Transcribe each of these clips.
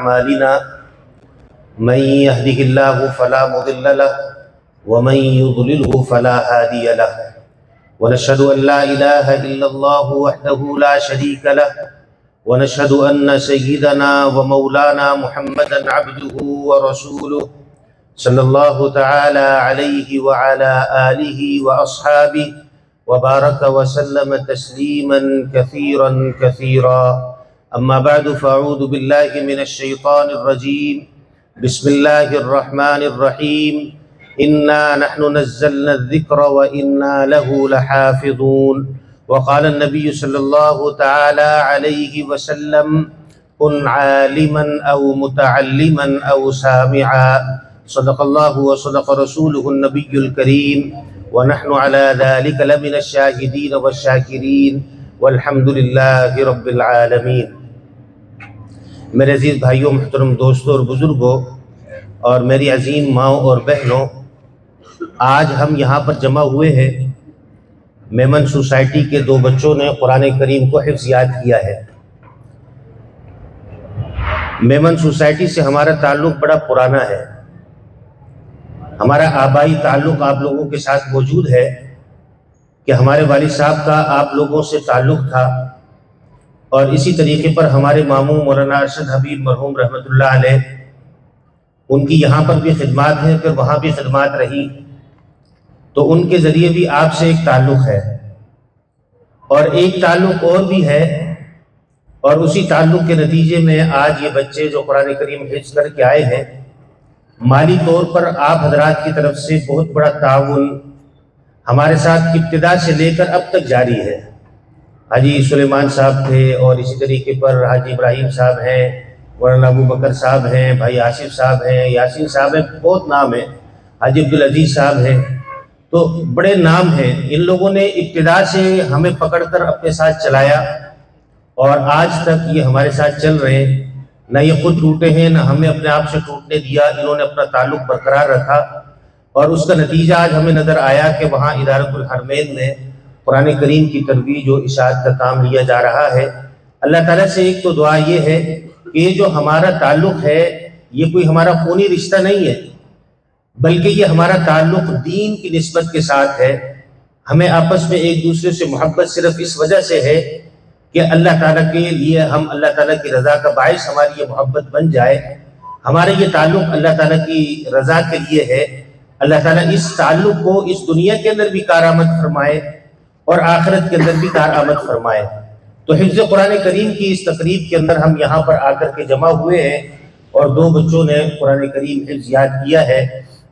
أعمالنا من يهده الله فلا مضل له ومن يضلله فلا هادي له ونشهد أن لا إله إلا الله وحده لا شريك له ونشهد أن سيدنا ومولانا محمدا عبده ورسوله صلى الله تعالى عليه وعلى آله وأصحابه وبارك وسلم تسليما كثيرا كثيرا. أما بعد فأعوذ بالله من الشيطان الرجيم. بسم الله الرحمن الرحيم. إنا نحن نزلنا الذكر وإنا له لحافظون. وقال النبي صلى الله تعالى عليه وسلم كن عالما أو متعلما أو سامعا. صدق الله وصدق رسوله النبي الكريم ونحن على ذلك لمن الشاهدين والشاكرين والحمد لله رب العالمین. میرے عزیز بھائیوں، محترم دوستوں اور بزرگوں اور میری عظیم ماؤں اور بہنوں، آج ہم یہاں پر جمع ہوئے ہیں. میمن سوسائٹی کے دو بچوں نے قرآن کریم کو حفظ یاد کیا ہے. میمن سوسائٹی سے ہمارا تعلق بڑا پرانا ہے. ہمارا آبائی تعلق آپ لوگوں کے ساتھ موجود ہے کہ ہمارے والد صاحب کا آپ لوگوں سے تعلق تھا، اور اسی طریقے پر ہمارے ماموں مولانا ارشد حبیب مرحوم رحمۃ اللہ علیہ، ان کی یہاں پر بھی خدمات ہیں، پھر وہاں بھی خدمات رہی، تو ان کے ذریعے بھی آپ سے ایک تعلق ہے. اور ایک تعلق اور بھی ہے، اور اسی تعلق کے نتیجے میں آج یہ بچے جو قرآن کریم حفظ کر کے آئے ہیں، مالی طور پر آپ حضرات کی طرف سے بہت بڑا تعاون ہمارے ساتھ ابتدا سے لے کر اب تک جاری ہے. حاجی سلیمان صاحب تھے، اور اسی طریقے پر حاجی ابراہیم صاحب ہیں، مولانا ابو بکر صاحب ہیں، بھائی آصف صاحب ہیں، یاسین صاحب ہیں، بہت نام ہیں، حاجی عبدالعزیز صاحب ہیں، تو بڑے نام ہیں. ان لوگوں نے ابتدا سے ہمیں پکڑ کر اپنے ساتھ چلایا، اور آج تک یہ ہمارے ساتھ چل رہے ہیں. نہ یہ خود ٹوٹے ہیں، نہ ہمیں اپنے آپ سے ٹوٹنے دیا. انہوں نے اپنا تعلق برقرار رکھا، اور اس کا نتیجہ آج ہمیں نظر آیا کہ وہاں ادارۃ الحرمین میں قرآن کریم کی ترویج و اشاعت کا کام لیا جا رہا ہے. اللہ تعالیٰ سے ایک تو دعا یہ ہے کہ یہ جو ہمارا تعلق ہے، یہ کوئی ہمارا خونی رشتہ نہیں ہے، بلکہ یہ ہمارا تعلق دین کی نسبت کے ساتھ ہے. ہمیں آپس میں ایک دوسرے سے محبت صرف اس وجہ سے ہے کہ اللہ تعالیٰ کے لیے ہم اللہ تعالیٰ کی رضا کا باعث ہماری یہ محبت بن جائے. ہمارا یہ تعلق اللہ تعالیٰ کی رضا کے لیے ہے. اللہ تعالیٰ اس تعلق کو اس دنیا کے اندر بھی کارآمد فرمائے اور آخرت کے اندر بھی کارآمد فرمائے. تو حفظ قرآن کریم کی اس تقریب کے اندر ہم یہاں پر آ کر کے جمع ہوئے ہیں، اور دو بچوں نے قرآن کریم حفظ یاد کیا ہے.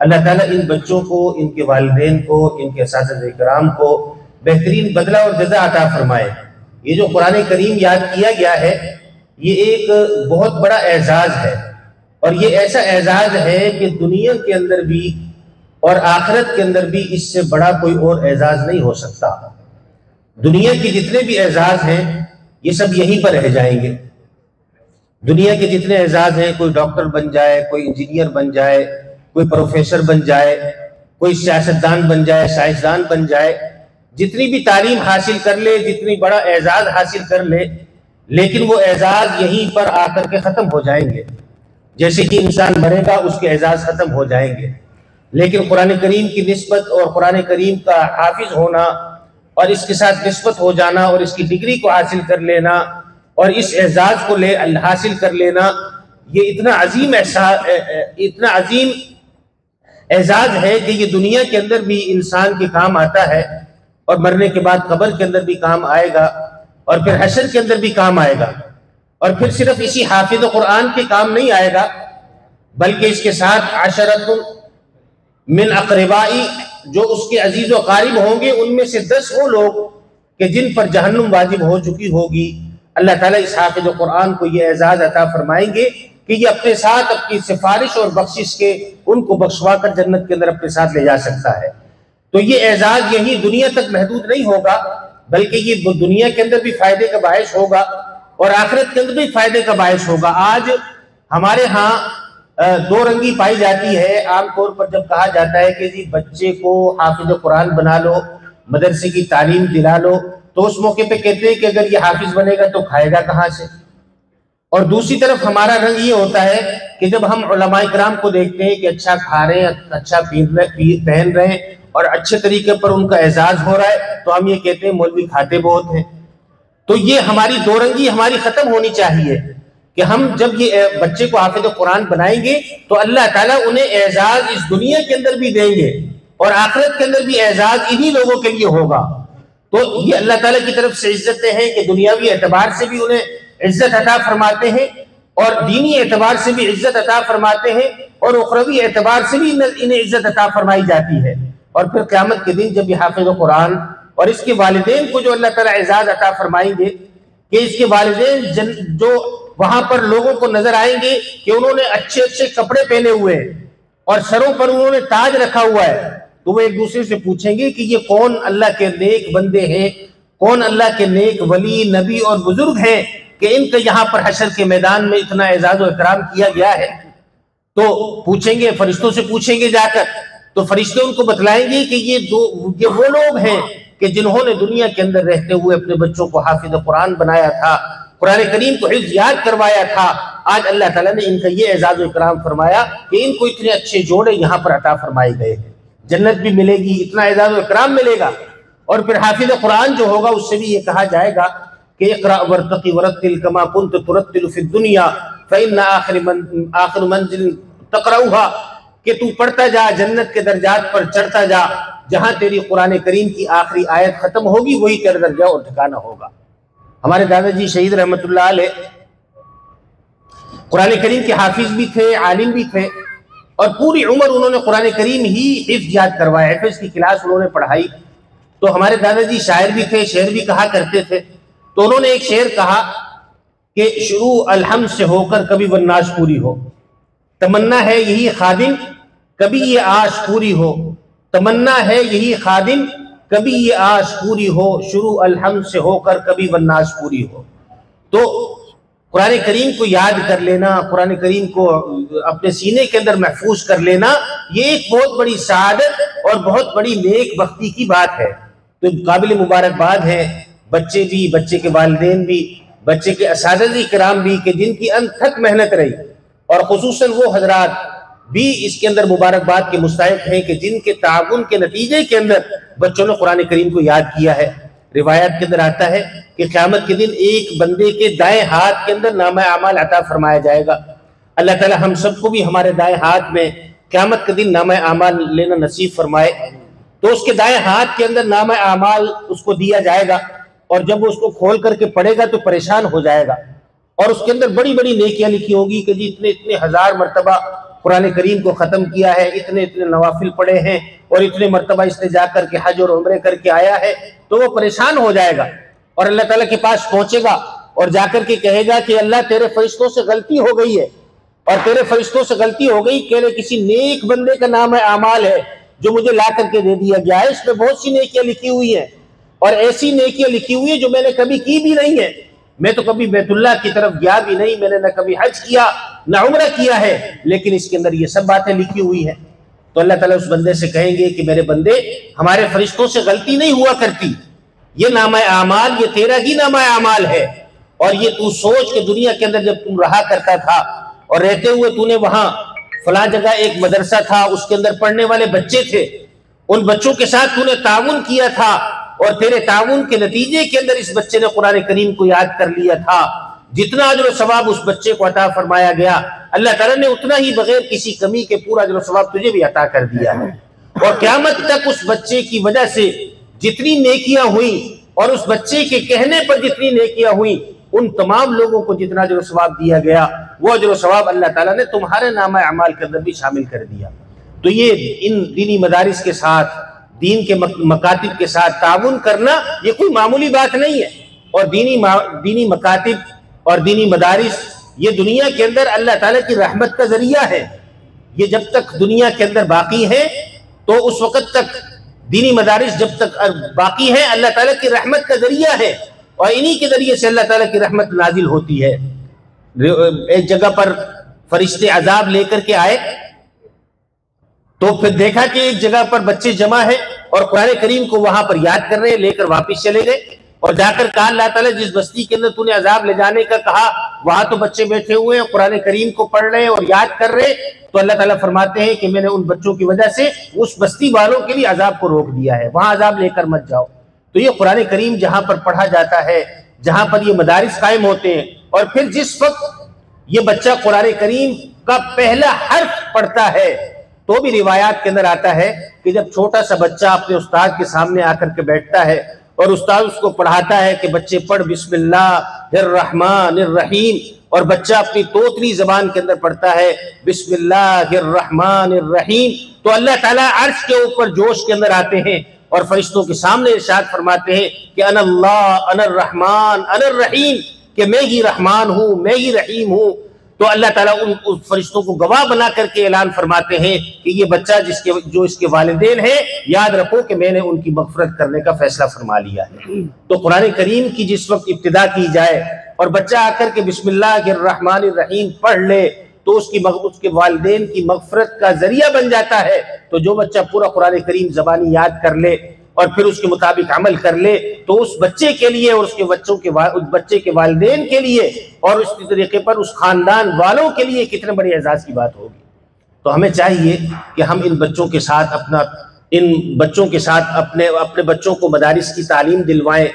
اللہ تعالیٰ ان بچوں کو، ان کے والدین کو، ان کے اساتذہ کرام کو بہترین بدلہ اور جزا عطا فرمائے. یہ جو قرآن کریم یاد کیا گیا ہے، یہ ایک بہت بڑا اعزاز ہے، اور یہ ایسا اعزاز ہے کہ دنیا کے اندر بھی اور آخرت کے اندر بھی اس سے بڑا کوئی اور اعزاز نہیں ہو سکتا. دنیا کے جتنے بھی اعزاز ہیں یہ سب یہیں پر رہ جائیں گے. دنیا کے جتنے اعزاز ہیں، کوئی ڈاکٹر بن جائے، کوئی انجینئر بن جائے، کوئی پروفیسر بن جائے، کوئی سیاستدان بن جائے، سائنسدان بن جائے، جتنی بھی تعلیم حاصل کر لے، جتنی بڑا اعزاز حاصل کر لے، لیکن وہ اعزاز یہیں پر آ کر کے ختم ہو جائیں گے. جیسے کہ انسان مرے گا، اس کے اعزاز ختم ہو جائیں گے. لیکن قرآن کریم کی نسبت اور قرآن کریم کا حافظ ہونا اور اس کے ساتھ نسبت ہو جانا اور اس کی ڈگری کو حاصل کر لینا اور اس اعزاز کو حاصل کر لینا، یہ اتنا عظیم اعزاز ہے کہ یہ دنیا کے اندر بھی انسان کے کام آتا ہے، اور مرنے کے بعد قبر کے اندر بھی کام آئے گا، اور پھر حشر کے اندر بھی کام آئے گا. اور پھر صرف اسی حافظ قرآن کے کام نہیں آئے گا، بلکہ اس کے ساتھ عشرۃ من اقربائی، جو اس کے عزیز و قارب ہوں گے، ان میں سے 10 وہ لوگ کہ جن پر جہنم واجب ہو چکی ہوگی. اللہ تعالیٰ اس حافظ قرآن کو یہ اعزاز عطا فرمائیں گے کہ یہ اپنے ساتھ اپنی سفارش اور بخشش کے ان کو بخشوا کر جنت کے اندر اپنے ساتھ لے جا سکتا ہے. تو یہ اعزاز یہی دنیا تک محدود نہیں ہوگا، بلکہ یہ دنیا کے اندر بھی فائدے کا باعث ہوگا اور آخرت کے اندر بھی فائدے کا باعث ہوگا. آج ہمارے ہاں دو رنگی پائی جاتی ہے. عام طور پر جب کہا جاتا ہے کہ جی بچے کو حافظ قرآن بنا لو، مدرسے کی تعلیم دلا لو، تو اس موقع پہ کہتے ہیں کہ اگر یہ حافظ بنے گا تو کھائے گا کہاں سے؟ اور دوسری طرف ہمارا رنگ یہ ہوتا ہے کہ جب ہم علماء کرام کو دیکھتے ہیں کہ اچھا کھا رہے ہیں، اچھا پہن رہے ہیں اور اچھے طریقے پر ان کا اعزاز ہو رہا ہے، تو ہم یہ کہتے ہیں مولوی کھاتے بہت ہیں۔ تو یہ ہماری دو رنگی ہماری ختم ہونی چاہیے کہ ہم جب یہ بچے کو حافظ قرآن بنائیں گے تو اللہ تعالیٰ انہیں اعزاز اس دنیا کے اندر بھی دیں گے اور آخرت کے اندر بھی اعزاز انہی لوگوں کے لیے ہوگا۔ تو یہ اللہ تعالیٰ کی طرف سے عزتیں ہیں کہ دنیاوی اعتبار سے بھی انہیں عزت عطا فرماتے ہیں اور دینی اعتبار سے بھی عزت عطا فرماتے ہیں اور اخروی اعتبار سے بھی انہیں عزت عطا فرمائی جاتی ہے۔ اور پھر قیامت کے دن جب یہ حافظ قرآن اور اس کے والدین کو جو اللہ تعالیٰ اعزاز عطا فرمائیں گے کہ اس کے والدین جو وہاں پر لوگوں کو نظر آئیں گے کہ انہوں نے اچھے اچھے کپڑے پہنے ہوئے ہیں اور سروں پر انہوں نے تاج رکھا ہوا ہے، تو وہ ایک دوسرے سے پوچھیں گے کہ یہ کون اللہ کے نیک بندے ہیں، کون اللہ کے نیک ولی نبی اور بزرگ ہیں کہ ان کا یہاں پر حشر کے میدان میں اتنا اعزاز و اکرام کیا گیا ہے۔ تو پوچھیں گے، فرشتوں سے پوچھیں گے جا کر، تو فرشتے ان کو بتلائیں گے کہ یہ وہ لوگ ہیں کہ جنہوں نے دنیا کے اندر رہتے ہوئے اپنے بچوں کو حافظ قرآن بنایا تھا، قرآن کریم کو حفظ یاد کروایا تھا۔ آج اللہ تعالیٰ نے ان کا یہ اعزاز و اکرام فرمایا کہ ان کو اتنے اچھے جوڑے یہاں پر عطا فرمائے گئے ہیں، جنت بھی ملے گی، اتنا اعزاز و اکرام ملے گا۔ اور پھر حافظ قرآن جو ہوگا اس سے بھی یہ کہا جائے گا کہ اقرأ ورتقی ورتل کما کنت ترتل فی الدنیا فإن آخر منزل تقرأها، کہ تو پڑھتا جا، جنت کے درجات پر چڑھتا جا، جہاں تیری قرآن کریم کی آخری آیت ختم ہوگی وہی تیرا درجہ اور ٹھکانہ ہوگا۔ ہمارے دادا جی شہید رحمت اللہ علیہ قرآن کریم کے حافظ بھی تھے، عالم بھی تھے، اور پوری عمر انہوں نے قرآن کریم ہی حفظ یاد کروایا، حفظ کی کلاس انہوں نے پڑھائی۔ تو ہمارے دادا جی شاعر بھی تھے، شعر بھی کہا کرتے تھے، تو انہوں نے ایک شعر کہا کہ شروع الحمد سے ہو کر کبھی والناس پوری ہو، تمنا ہے یہی خادم کبھی یہ آش پوری ہو، تمنا ہے یہی خادم کبھی یہ آش پوری ہو، شروع الحمد سے ہو کر کبھی والناس پوری ہو۔ تو قرآن کریم کو یاد کر لینا، قرآن کریم کو اپنے سینے کے اندر محفوظ کر لینا، یہ ایک بہت بڑی سعادت اور بہت بڑی نیک بختی کی بات ہے۔ تو قابل مبارکباد ہے بچے بھی، بچے کے والدین بھی، بچے کے اساتذہ کرام بھی کہ جن کی انتھک محنت رہی، اور خصوصاً وہ حضرات بھی اس کے اندر مبارکباد کے مستحق ہیں کہ جن کے تعاون کے نتیجے کے اندر بچوں نے قرآن کریم کو یاد کیا ہے۔ روایات کے اندر آتا ہے کہ قیامت کے دن ایک بندے کے دائیں ہاتھ کے اندر نامہ اعمال عطا فرمایا جائے گا۔ اللہ تعالی ہم سب کو بھی ہمارے دائیں ہاتھ میں قیامت کے دن نامہ اعمال لینا نصیب فرمائے۔ تو اس کے دائیں ہاتھ کے اندر نامہ اعمال اس کو دیا جائے گا، اور جب وہ اس کو کھول کر کے پڑھے گا تو پریشان ہو جائے گا، اور اس کے اندر بڑی بڑی نیکیاں لکھی ہوگی کہ جی اتنے ہزار مرتبہ قرآن کریم کو ختم کیا ہے، اتنے نوافل پڑھے ہیں، اور اتنے مرتبہ اس نے جا کر کے حج اور عمرے کر کے آیا ہے، تو وہ پریشان ہو جائے گا اور اللہ تعالیٰ کے پاس پہنچے گا اور جا کر کے کہے گا کہ اللہ تیرے فرشتوں سے غلطی ہو گئی ہے، اور تیرے فرشتوں سے غلطی ہو گئی کہ کسی نیک بندے کا نام اعمال ہے جو مجھے لا کر کے دے دیا گیا ہے، اس میں بہت سی نیکیاں لکھی ہوئی ہیں، اور ایسی نیکیاں لکھی ہوئی ہیں جو میں نے کبھی کی بھی نہیں ہے، میں تو کبھی بیت اللہ کی طرف گیا بھی نہیں، میں نے نہ کبھی حج کیا نہ عمرہ کیا ہے، لیکن اس کے اندر یہ سب باتیں لکھی ہوئی ہیں۔ تو اللہ تعالیٰ اس بندے سے کہیں گے کہ میرے بندے، ہمارے فرشتوں سے غلطی نہیں ہوا کرتی، یہ نامہ اعمال یہ تیرا ہی نامہ اعمال ہے، اور یہ تو سوچ کہ دنیا کے اندر جب تم رہا کرتا تھا اور رہتے ہوئے تو نے وہاں فلاں جگہ ایک مدرسہ تھا، اس کے اندر پڑھنے والے بچے تھے، ان بچوں کے ساتھ تو نے تعاون کیا تھا، اور تیرے تعاون کے نتیجے کے اندر اس بچے نے قرآن کریم کو یاد کر لیا تھا، جتنا اجر و ثواب اس بچے کو عطا فرمایا گیا اللہ تعالیٰ نے اتنا ہی بغیر کسی کمی کے پورا اجر و ثواب تجھے بھی عطا کر دیا ہے، اور قیامت تک اس بچے کی وجہ سے جتنی نیکیاں ہوئیں اور اس بچے کے کہنے پر جتنی نیکیاں ہوئیں، ان تمام لوگوں کو جتنا اجر و ثواب دیا گیا وہ اجر و ثواب اللہ تعالیٰ نے تمہارے نامہ اعمال کے اندر بھی شامل کر دیا۔ تو یہ ان دینی مدارس کے ساتھ، دین کے مکاتب کے ساتھ تعاون کرنا یہ کوئی معمولی بات نہیں ہے، اور دینی مکاتب اور دینی مدارس یہ دنیا کے اندر اللہ تعالیٰ کی رحمت کا ذریعہ ہے۔ یہ جب تک دنیا کے اندر باقی ہے تو اس وقت تک دینی مدارس جب تک باقی ہیں اللہ تعالیٰ کی رحمت کا ذریعہ ہے، اور انہی کے ذریعے سے اللہ تعالیٰ کی رحمت نازل ہوتی ہے۔ ایک جگہ پر فرشتے عذاب لے کر کے آئے تو پھر دیکھا کہ ایک جگہ پر بچے جمع ہیں اور قرآن کریم کو وہاں پر یاد کر رہے ہیں، لے کر واپس چلے گئے۔ اور جا کر کہا اللہ تعالیٰ جس بستی کے اندر تو نے عذاب لے جانے کا کہا وہاں تو بچے بیٹھے ہوئے ہیں قرآن کریم کو پڑھ رہے ہیں اور یاد کر رہے، تو اللہ تعالیٰ فرماتے ہیں کہ میں نے ان بچوں کی وجہ سے اس بستی والوں کے لیے عذاب کو روک دیا ہے، وہاں عذاب لے کر مت جاؤ۔ تو یہ قرآن کریم جہاں پر پڑھا جاتا ہے، جہاں پر یہ مدارس قائم ہوتے ہیں، اور پھر جس وقت یہ بچہ قرآن کریم کا پہلا حرف پڑھتا ہے تو بھی روایات کے اندر آتا ہے کہ جب چھوٹا سا بچہ اپنے استاد کے سامنے آ کر کے بیٹھتا ہے اور استاد اس کو پڑھاتا ہے کہ بچے پڑھ بسم اللہ الرحمن الرحیم، اور بچہ اپنی توتلی زبان کے اندر پڑھتا ہے بسم اللہ الرحمن الرحیم، تو اللہ تعالیٰ عرش کے اوپر جوش کے اندر آتے ہیں اور فرشتوں کے سامنے ارشاد فرماتے ہیں کہ انا اللہ انا الرحمن انا الرحیم، کہ میں ہی رحمان ہوں میں ہی رحیم ہوں۔ تو اللہ تعالیٰ ان فرشتوں کو گواہ بنا کر کے اعلان فرماتے ہیں کہ یہ بچہ جو اس کے والدین ہیں، یاد رکھو کہ میں نے ان کی مغفرت کرنے کا فیصلہ فرما لیا ہے۔ تو قرآن کریم کی جس وقت ابتدا کی جائے اور بچہ آ کر کے بسم اللہ الرحمن الرحیم پڑھ لے تو اس کے والدین کی مغفرت کا ذریعہ بن جاتا ہے۔ تو جو بچہ پورا قرآن کریم زبانی یاد کر لے اور پھر اس کے مطابق عمل کر لے تو اس بچے کے لیے اور اس بچے کے والدین کے لیے اور اس طریقے پر اس خاندان والوں کے لیے کتنے بڑے اعزاز کی بات ہوگی۔ تو ہمیں چاہیے کہ ہم ان بچوں کے ساتھ اپنے بچوں کو مدارس کی تعلیم دلوائیں،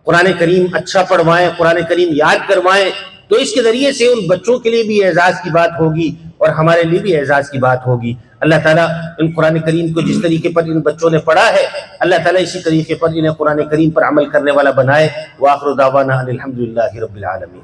قرآن کریم اچھا پڑھوائیں، قرآن کریم یاد کروائیں، تو اس کے ذریعے سے ان بچوں کے لیے بھی اعزاز کی بات ہوگی اور ہمارے لیے بھی اعزاز کی بات ہوگی۔ اللہ تعالیٰ ان قرآن کریم کو جس طریقے پر ان بچوں نے پڑھا ہے، اللہ تعالیٰ اسی طریقے پر انہیں قرآن کریم پر عمل کرنے والا بنائے۔ وآخر دعوانا ان الحمدللہ رب العالمین۔